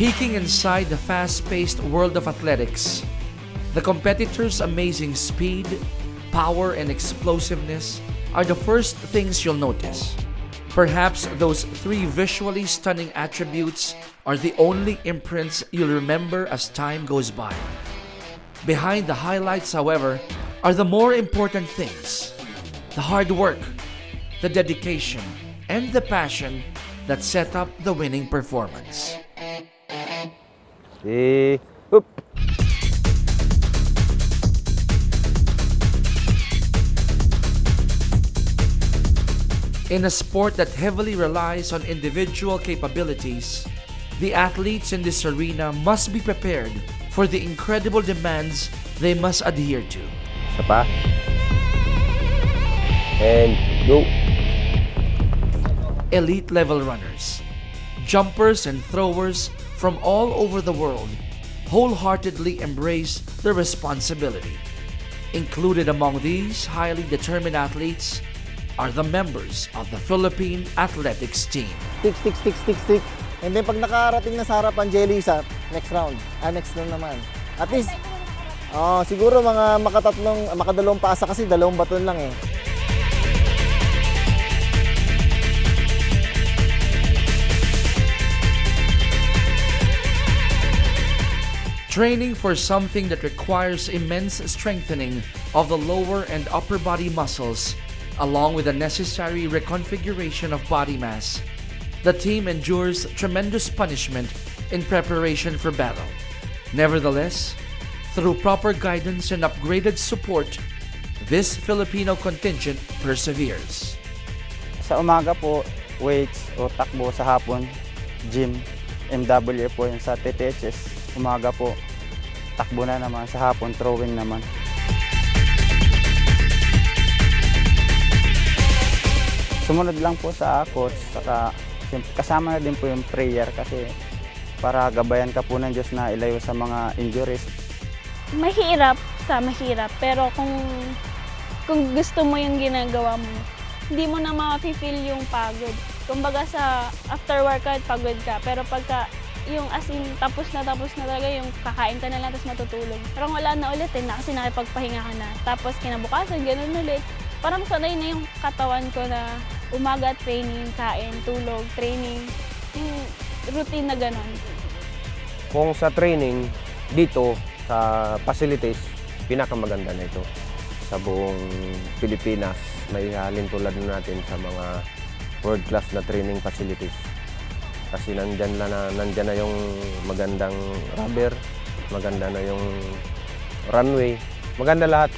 Peaking inside the fast-paced world of athletics, the competitors' amazing speed, power, and explosiveness are the first things you'll notice. Perhaps those three visually stunning attributes are the only imprints you'll remember as time goes by. Behind the highlights, however, are the more important things: the hard work, the dedication, and the passion that set up the winning performance. Oop. In a sport that heavily relies on individual capabilities, the athletes in this arena must be prepared for the incredible demands they must adhere to. Isa pa. And go. Elite level runners, jumpers, and throwers from all over the world wholeheartedly embrace the responsibility. Included among these highly determined athletes are the members of the Philippine Athletics Team. Stick. And then pag nakarating na sa harapan, Jelisa, next round. Next round naman. At least, siguro mga makadalawang pasa kasi dalawang baton lang eh. Training for something that requires immense strengthening of the lower and upper body muscles, along with the necessary reconfiguration of body mass, the team endures tremendous punishment in preparation for battle. Nevertheless, through proper guidance and upgraded support, this Filipino contingent perseveres. Sa umaga po, weights o takbo. Sa hapon, gym, MW po. Yung sa TTHS, umaga po, takbo na naman. Sa hapon, throwing naman. Sumunod lang po sa coach, saka kasama na din po yung prayer kasi para gabayan ka po ng Diyos na ilayo sa mga injuries. Mahirap, pero kung gusto mo yung ginagawa mo, hindi mo na ma-feel yung pagod. Kumbaga sa after workout, pagod ka, pero pagka yung as in, tapos na talaga yung kakain ka na lang tapos matutulog. Parang wala na ulit kasi nakipagpahinga ka na. Tapos kinabukasan, ganun ulit. Parang sanay na yung katawan ko na umaga training, kain, tulog, training. Yung routine na ganun. Kung sa training, dito sa facilities, pinakamaganda na ito. Sa buong Pilipinas, may halin tulad natin sa mga world-class na training facilities. Kasi nandyan na yung magandang rubber, maganda na yung runway, maganda lahat.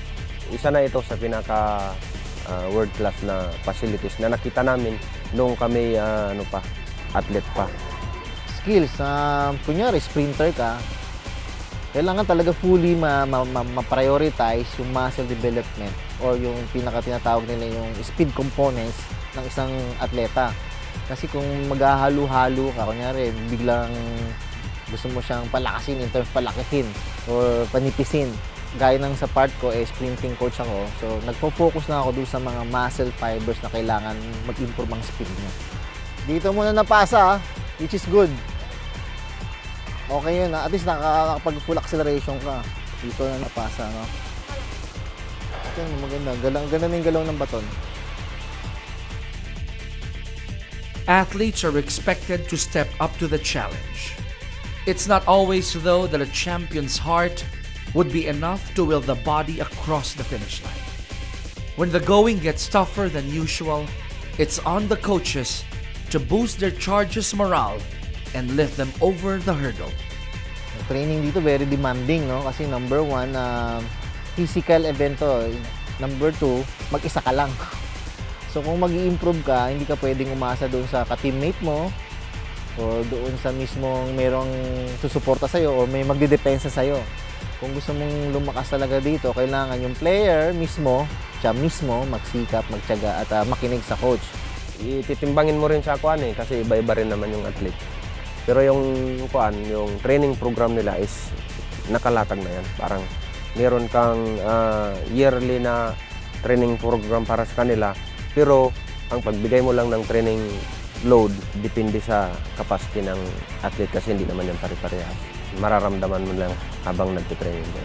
Isa na ito sa pinaka world-class na facilities na nakita namin noong kami athlete pa. Skills, kunyari sprinter ka, kailangan talaga fully ma-prioritize yung muscle development or yung tinatawag nila yung speed components ng isang atleta. Kasi kung maghahalo-halo ka, kunyari biglang gusto mo siyang palakasin in terms palakihin or panipisin. Gaya ng sa part ko, sprinting coach ako. So, nagpo-focus na ako doon sa mga muscle fibers na kailangan mag-improve ang speed niya. Dito muna napasa, which is good. Okay yun, at least nakakapag full acceleration ka. Dito na napasa, no? Ito maganda. Ganda na yung galaw ng baton. Athletes are expected to step up to the challenge. It's not always, though, that a champion's heart would be enough to will the body across the finish line. When the going gets tougher than usual, it's on the coaches to boost their charges' morale and lift them over the hurdle. Training dito very demanding, no? Kasi number one, physical event to. Number two, mag-isa ka lang. So kung mag-i-improve ka, hindi ka pwedeng umasa doon sa ka-teammate mo o doon sa mismong merong susuporta sa'yo o may magdidepensa sa'yo. Kung gusto mong lumakas talaga dito, kailangan yung player mismo, siya mismo, magsikap, magtiyaga at makinig sa coach. Ititimbangin mo rin sa kasi iba-iba rin naman yung athlete. Pero yung training program nila is nakalatag na yan. Parang meron kang yearly na training program para sa kanila. Pero ang pagbigay mo lang ng training load depende sa capacity ng athlete kasi hindi naman yan pare-parehas. Mararamdaman mo lang habang nagtitraining ka.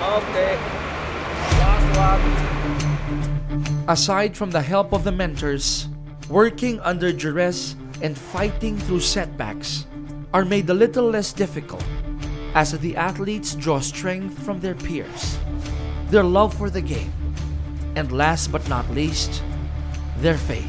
Okay. Last one. Aside from the help of the mentors, working under duress and fighting through setbacks are made a little less difficult as the athletes draw strength from their peers, their love for the game, and last but not least, their faith.